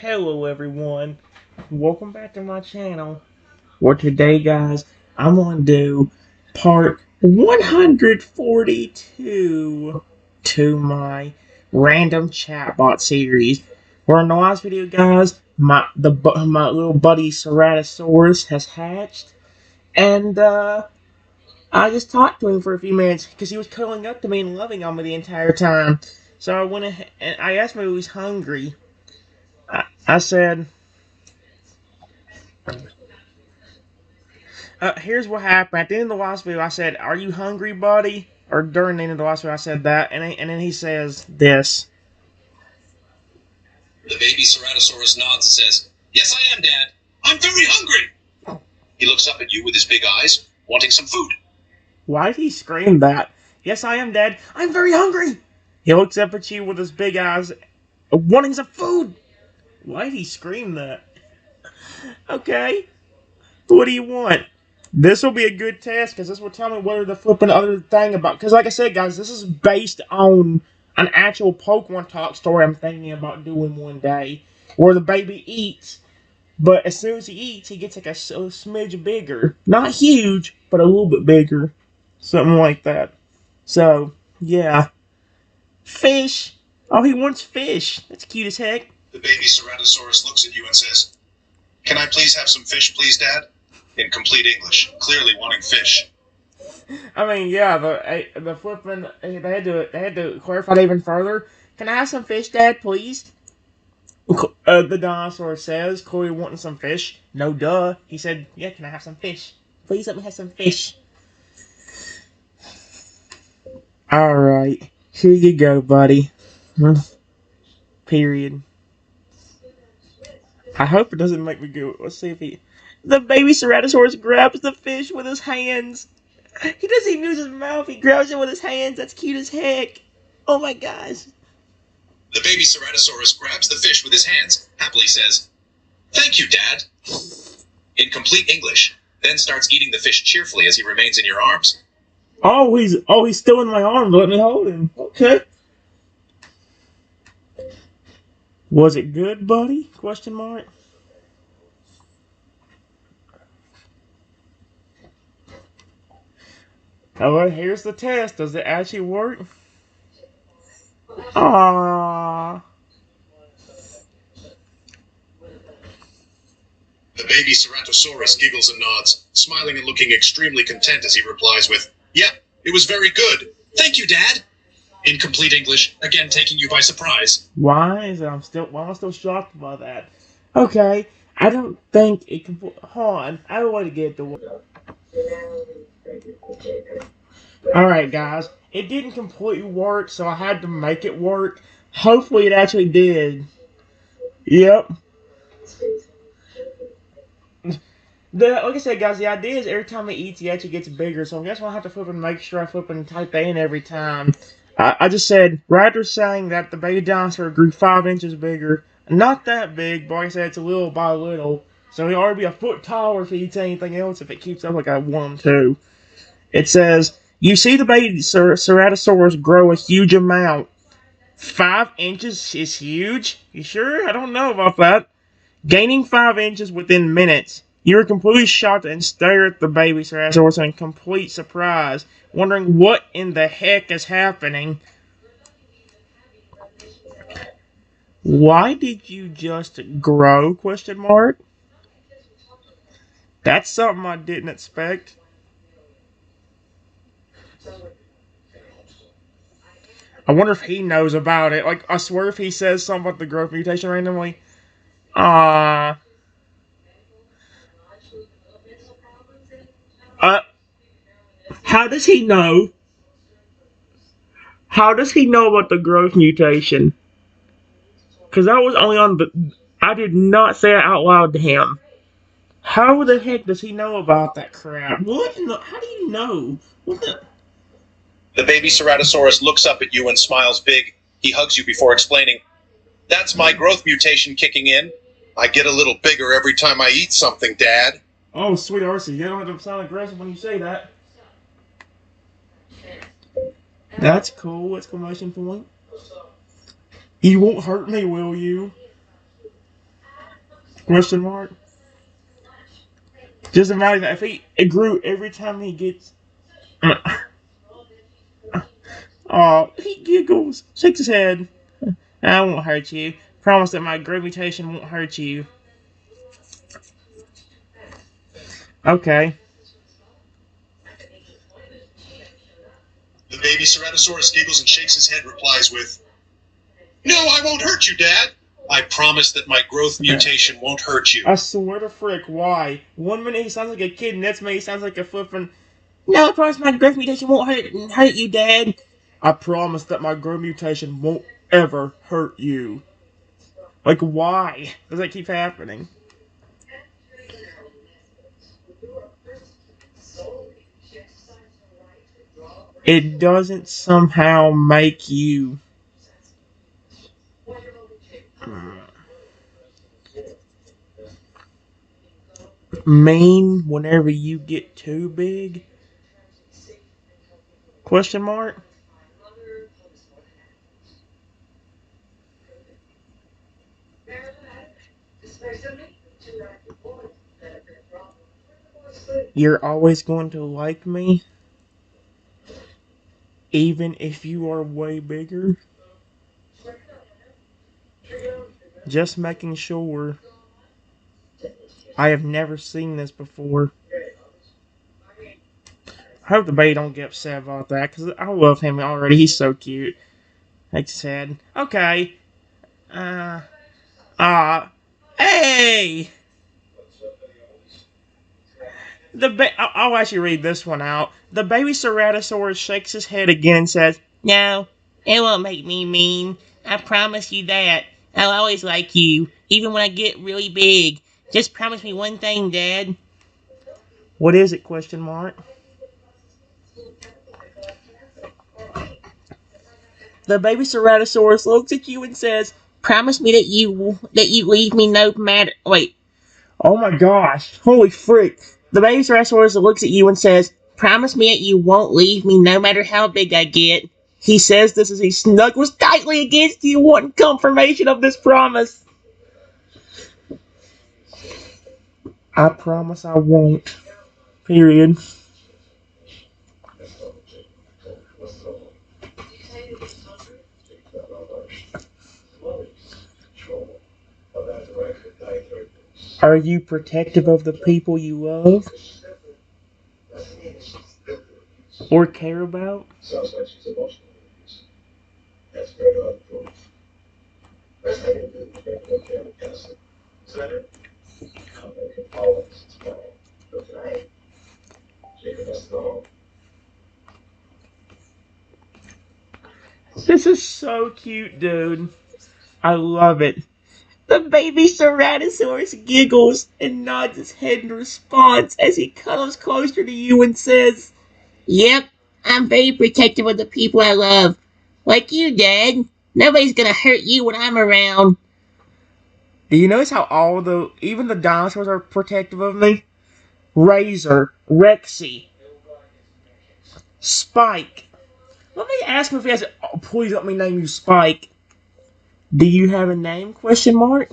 Hello everyone, welcome back to my channel. For today guys, I'm going to do part 142 to my random chatbot series. Where in the last video guys, my little buddy Ceratosaurus has hatched, and I just talked to him for a few minutes because he was cuddling up to me and loving on me the entire time. So I went ahead and I asked him if he was hungry. I said, here's what happened. At the end of the last video, I said, "Are you hungry, buddy?" Or during the end of the last video, I said that, and then he says this. The baby Ceratosaurus nods and says, "Yes, I am, Dad. I'm very hungry." He looks up at you with his big eyes, wanting some food. Why did he scream that? Yes, I am, Dad. I'm very hungry. He looks up at you with his big eyes, wanting some food. Why did he scream that? Okay. What do you want? This will be a good test because this will tell me whether the flipping other thing about. Because, like I said, guys, this is based on an actual Pokemon talk story I'm thinking about doing one day, where the baby eats, but as soon as he eats, he gets like a smidge bigger. Not huge, but a little bit bigger. Something like that. So, yeah. Fish. Oh, he wants fish. That's cute as heck. The baby Ceratosaurus looks at you and says, "Can I please have some fish, please, Dad?" In complete English, clearly wanting fish. I mean, yeah, the flipping they had to clarify it even further. Can I have some fish, Dad, please? The dinosaur says, clearly wanting some fish. No duh. He said, "Yeah, can I have some fish? Please let me have some fish." All right, here you go, buddy. Period. I hope it doesn't make me go. Let's see if he. The baby Ceratosaurus grabs the fish with his hands. He doesn't even use his mouth. He grabs it with his hands. That's cute as heck. Oh my gosh. The baby Ceratosaurus grabs the fish with his hands, happily says, "Thank you, Dad." In complete English, then starts eating the fish cheerfully as he remains in your arms. He's still in my arms. Let me hold him. Okay. Was it good, buddy? Question mark. Alright, here's the test. Does it actually work? Aww. The baby Ceratosaurus giggles and nods, smiling and looking extremely content as he replies with, "Yeah, it was very good. Thank you, Dad." In complete English, again taking you by surprise. Why am I still shocked by that? Okay, I don't think it can. Hold on, I have a way to get it to work. Alright, guys, it didn't completely work, so I had to make it work. Hopefully, it actually did. Yep. Like I said, guys, the idea is every time he eats, he actually gets bigger. So I guess I'll have to flip and make sure I flip and type that in every time. I just said, Raptor's saying that the baby dinosaur grew 5 inches bigger. Not that big, but like I said, it's a little by little. So he'll already be a foot taller if he eats anything else, if it keeps up like I want him to. It says, you see the baby Ceratosaurus grow a huge amount. 5 inches is huge? You sure? I don't know about that. Gaining 5 inches within minutes. You are completely shocked and stare at the baby Ceratosaurus in complete surprise, wondering what in the heck is happening. Why did you just grow? Question mark. That's something I didn't expect. I wonder if he knows about it. Like, I swear if he says something about the growth mutation randomly. Ah. How does he know? How does he know about the growth mutation? Because that was only on the. I did not say it out loud to him. How the heck does he know about that crap? What in the. How do you know? What the. The baby Ceratosaurus looks up at you and smiles big. He hugs you before explaining, "That's my growth mutation kicking in. I get a little bigger every time I eat something, Dad." Oh, sweet Arcee, you don't have to sound aggressive when you say that. That's cool! Exclamation point. You won't hurt me, will you? Question mark. Just imagine that if it grew every time he gets. Oh, he giggles, shakes his head. I won't hurt you. Promise that my growth mutation won't hurt you. Okay. The baby Ceratosaurus giggles and shakes his head, replies with, "No, I won't hurt you, Dad. I promise that my growth mutation won't hurt you." I swear to frick, why? 1 minute he sounds like a kid, and next minute he sounds like a flippin'. No, I promise my growth mutation won't hurt you, Dad. I promise that my growth mutation won't ever hurt you. Like, why does that keep happening? It doesn't somehow make you mean whenever you get too big? Question mark? You're always going to like me, even if you are way bigger? Just making sure. I have never seen this before. I hope the baby don't get upset about that, because I love him already. He's so cute. Like I said. Okay. Uh. Hey! I'll actually read this one out. The baby Ceratosaurus shakes his head again and says, "No, it won't make me mean. I promise you that. I'll always like you, even when I get really big. Just promise me one thing, Dad." What is it? Question mark. The baby Ceratosaurus looks at you and says, "Promise me that you leave me no matter." Wait. Oh my gosh! Holy freak! The baby Ceratosaurus looks at you and says, "Promise me that you won't leave me no matter how big I get." He says this as he snuggles tightly against you, wanting confirmation of this promise. I promise I won't. Period. Are you protective of the people you love or care about? This is so cute, dude. I love it. The baby Ceratosaurus giggles and nods his head in response as he cuddles closer to you and says, "Yep, I'm very protective of the people I love. Like you, Dad. Nobody's gonna hurt you when I'm around." Do you notice how even the dinosaurs are protective of me? Razor, Rexy, Spike. Let me ask him if he has. Oh, please let me name you Spike. Do you have a name? Question mark.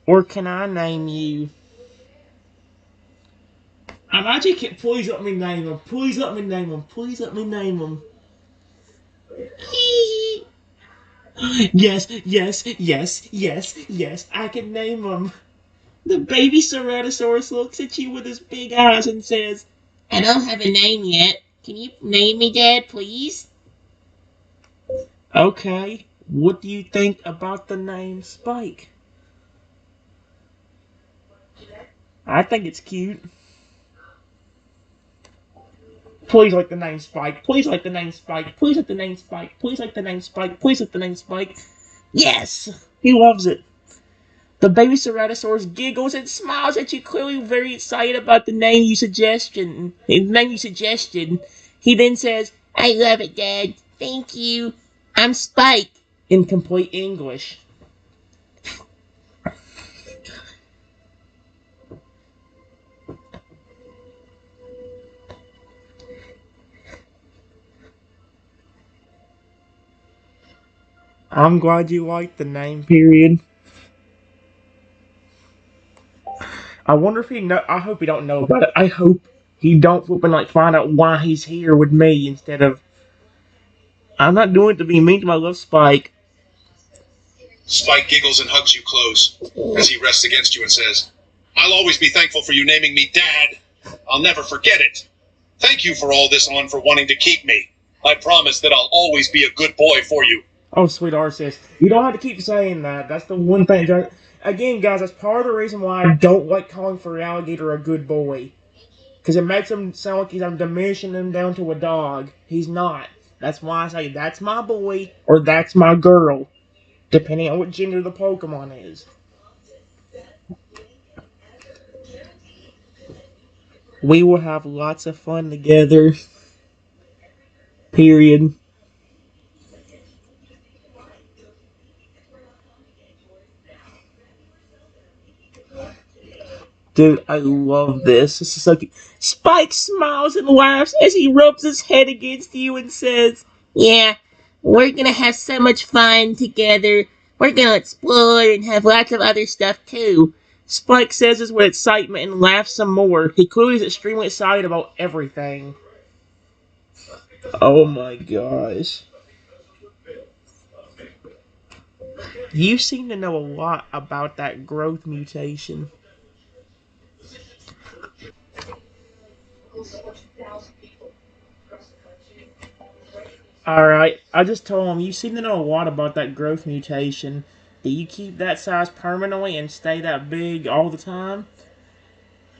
Or can I name you? I'm actually. Please let me name him. Please let me name him. Please let me name him. Yes, yes, yes, yes, yes. I can name him. The baby Ceratosaurus looks at you with his big eyes and says, "I don't have a name yet. Can you name me, Dad, please?" Okay. What do you think about the name Spike? I think it's cute. Please like the name Spike. Please like the name Spike. Please like the name Spike. Please like the name Spike. Please like the name Spike. Yes! He loves it. The baby Ceratosaurus giggles and smiles at you, clearly very excited about the name you suggested. He then says, "I love it, Dad. Thank you. I'm Spike." In complete English. I'm glad you liked the name, period. I wonder if he know. I hope he don't know about it. I hope he don't flip and like find out why he's here with me instead of. I'm not doing it to be mean to my love Spike. Spike giggles and hugs you close as he rests against you and says, I'll always be thankful for you naming me Dad. I'll never forget it. Thank you for all this on for wanting to keep me. I promise that I'll always be a good boy for you. Oh, sweet Arceus. You don't have to keep saying that. That's the one thing. Again, guys, that's part of the reason why I don't like calling for Alligator a good boy. Because it makes him sound like I'm diminishing him down to a dog. He's not. That's why I say that's my boy or that's my girl. Depending on what gender the Pokemon is. We will have lots of fun together. Period. Dude, I love this. This is so cute. Spike smiles and laughs as he rubs his head against you and says, yeah, we're gonna have so much fun together. We're gonna explore and have lots of other stuff too. Spike says this with excitement and laughs some more. He clearly is extremely excited about everything. Oh my gosh. You seem to know a lot about that growth mutation. Alright, I just told him you seem to know a lot about that growth mutation. Do you keep that size permanently and stay that big all the time?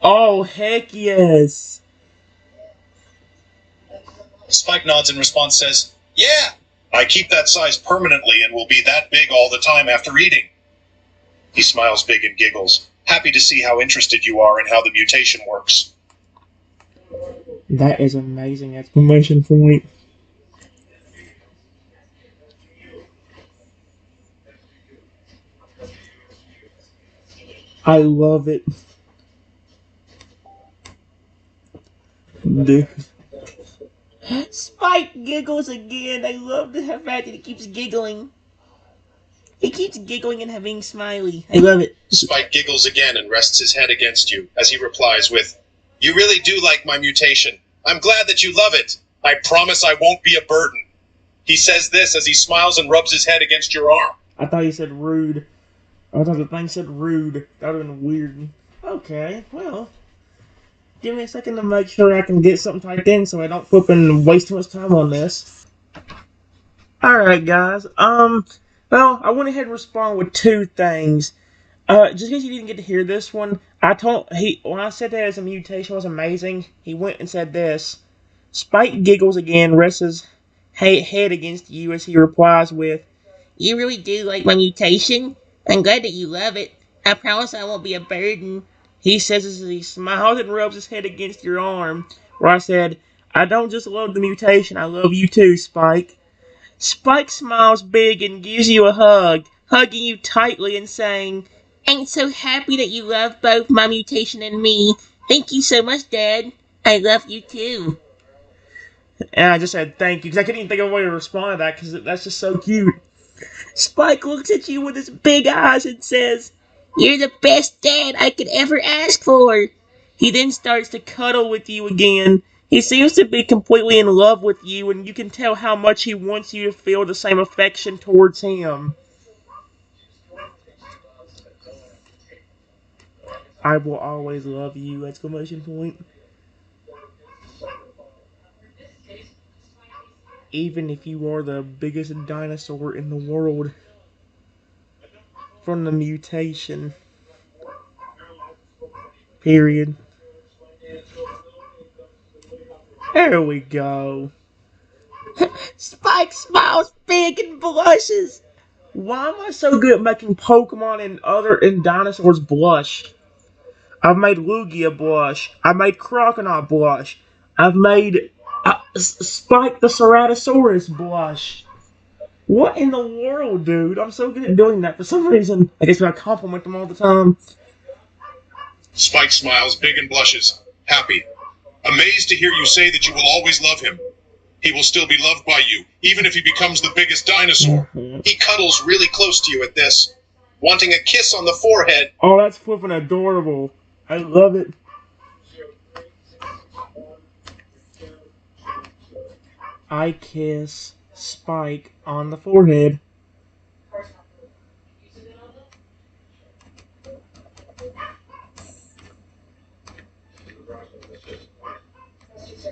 Oh, heck yes! Spike nods in response, says, yeah, I keep that size permanently and will be that big all the time after eating. He smiles big and giggles, happy to see how interested you are in how the mutation works. That is amazing! Exclamation point. I love it. Dude. Spike giggles again. I love the fact that he keeps giggling. He keeps giggling and being smiley. I love it. Spike giggles again and rests his head against you as he replies with, you really do like my mutation. I'm glad that you love it. I promise I won't be a burden. He says this as he smiles and rubs his head against your arm. I thought he said rude. I thought the thing said rude. That would have been weird. Okay, well. Give me a second to make sure I can get something typed in so I don't flip and waste too much time on this. Alright, guys. Well, I went ahead and responded with two things. Just in case you didn't get to hear this one, when I said that his mutation was amazing, he went and said this. Spike giggles again, rests his head against you as he replies with, you really do like my mutation? I'm glad that you love it. I promise I won't be a burden. He says as he smiles and rubs his head against your arm, where I said, I don't just love the mutation, I love you too, Spike. Spike smiles big and gives you a hug, hugging you tightly and saying, I'm so happy that you love both my mutation and me. Thank you so much, Dad. I love you too. And I just said thank you, because I couldn't even think of a way to respond to that, because that's just so cute. Spike looks at you with his big eyes and says, you're the best dad I could ever ask for. He then starts to cuddle with you again. He seems to be completely in love with you, and you can tell how much he wants you to feel the same affection towards him. I will always love you! Exclamation point. Even if you are the biggest dinosaur in the world. From the mutation. Period. There we go. Spike smiles big and blushes. Why am I so good at making Pokemon and dinosaurs blush? I've made Lugia blush. I've made Croconaut blush. I've made Spike the Ceratosaurus blush. What in the world, dude? I'm so good at doing that for some reason. I guess I compliment them all the time. Spike smiles big and blushes, happy. Amazed to hear you say that you will always love him. He will still be loved by you, even if he becomes the biggest dinosaur. He cuddles really close to you at this, wanting a kiss on the forehead. Oh, that's flipping adorable. I love it. I kiss Spike on the forehead.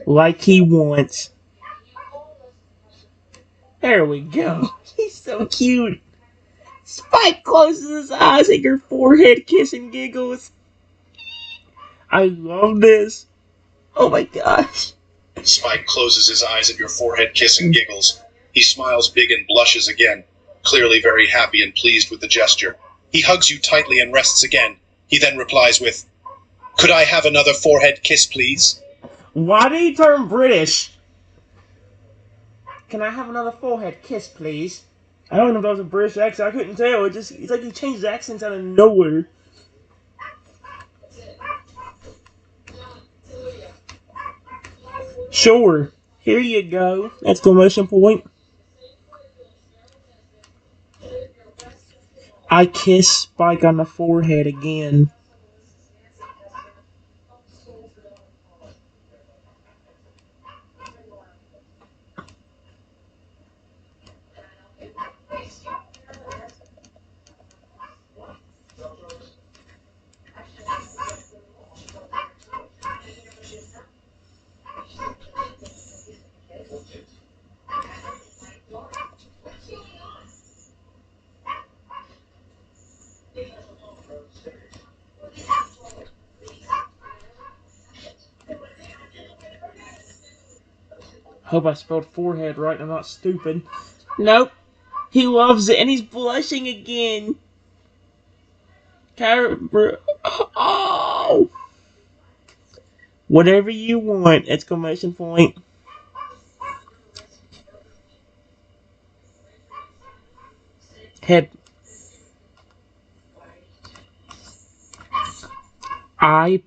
Like he wants. There we go. He's so cute. Spike closes his eyes at your forehead, kissing giggles. I love this. Oh my gosh. Spike closes his eyes at your forehead, kiss, and giggles. He smiles big and blushes again, clearly very happy and pleased with the gesture. He hugs you tightly and rests again. He then replies with, "Could I have another forehead kiss, please?" Why did he turn British? Can I have another forehead kiss, please? I don't know if that was a British accent. I couldn't tell. It's like he changed the accents out of nowhere. Sure. Here you go. Exclamation point. I kiss Spike on the forehead again. Hope I spelled forehead right and I'm not stupid. Nope. He loves it and he's blushing again. Oh! Whatever you want! Exclamation point. Head. I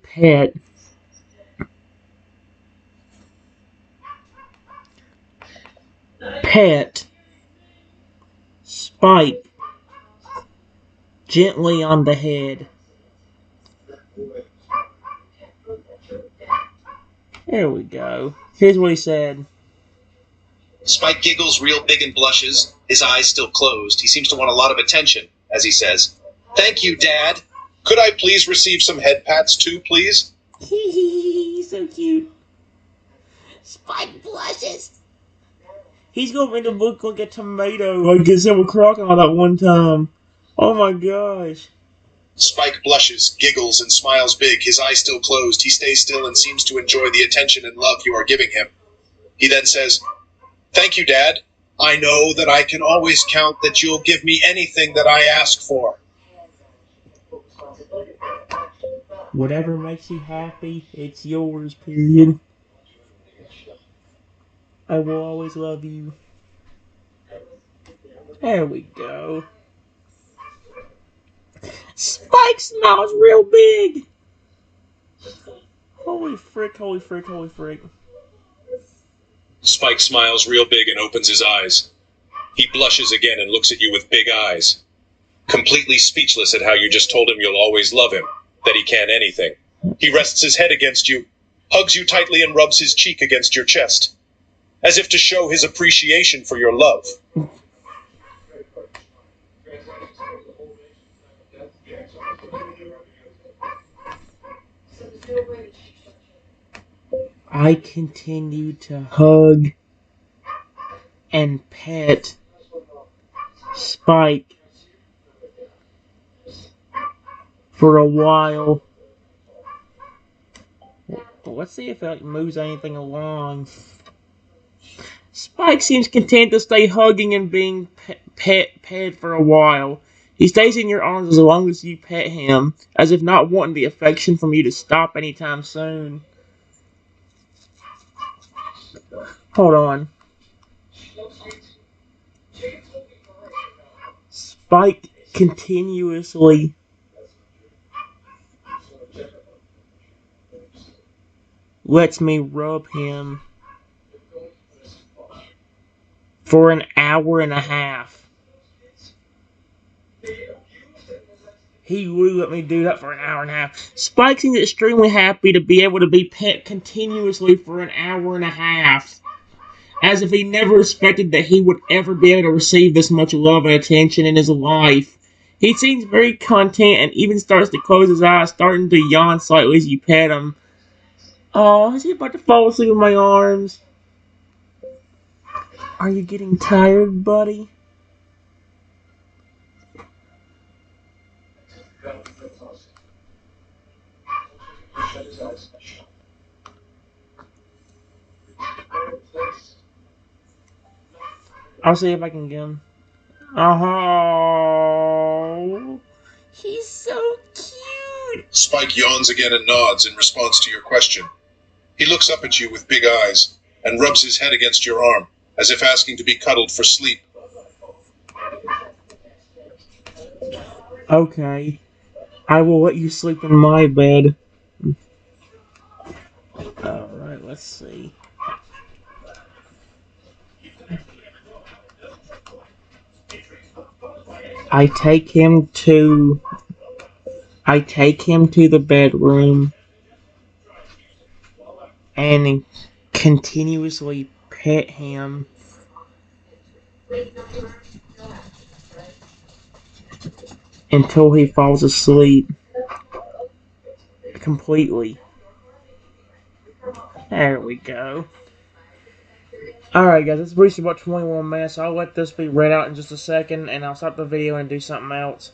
pet Spike gently on the head. There we go. Here's what he said. Spike giggles real big and blushes, his eyes still closed. He seems to want a lot of attention, as he says, "Thank you, Dad. Could I please receive some head pats too, please?" He's so cute. Spike blushes. He's gonna make the book look like a tomato, like a silver crocodile that one time. Oh my gosh. Spike blushes, giggles, and smiles big, his eyes still closed. He stays still and seems to enjoy the attention and love you are giving him. He then says, "Thank you, Dad. I know that I can always count that you'll give me anything that I ask for." Whatever makes you happy, it's yours, period. I will always love you. There we go. Spike smiles real big. Holy frick, holy frick, holy frick. Spike smiles real big and opens his eyes. He blushes again and looks at you with big eyes, completely speechless at how you just told him you'll always love him, that he can't anything. He rests his head against you, hugs you tightly, and rubs his cheek against your chest, as if to show his appreciation for your love. I continue to hug and pet Spike for a while. Let's see if it moves anything along. Spike seems content to stay hugging and being pet for a while. He stays in your arms as long as you pet him, as if not wanting the affection from you to stop anytime soon. Hold on. Spike continuously lets me rub him for an hour and a half. He would let me do that for an hour and a half. Spike seems extremely happy to be able to be pet continuously for an hour and a half. As if he never expected that he would ever be able to receive this much love and attention in his life. He seems very content and even starts to close his eyes, starting to yawn slightly as you pet him. Oh, is he about to fall asleep in my arms? Are you getting tired, buddy? I'll see if I can get him. Oh, he's so cute. Spike yawns again and nods in response to your question. He looks up at you with big eyes and rubs his head against your arm, as if asking to be cuddled for sleep. Okay, I will let you sleep in my bed. Alright, let's see. I take him to the bedroom and continuously pet him until he falls asleep completely. There we go. Alright guys, it's reached about 21 minutes. I'll let this be read out in just a second and I'll stop the video and do something else.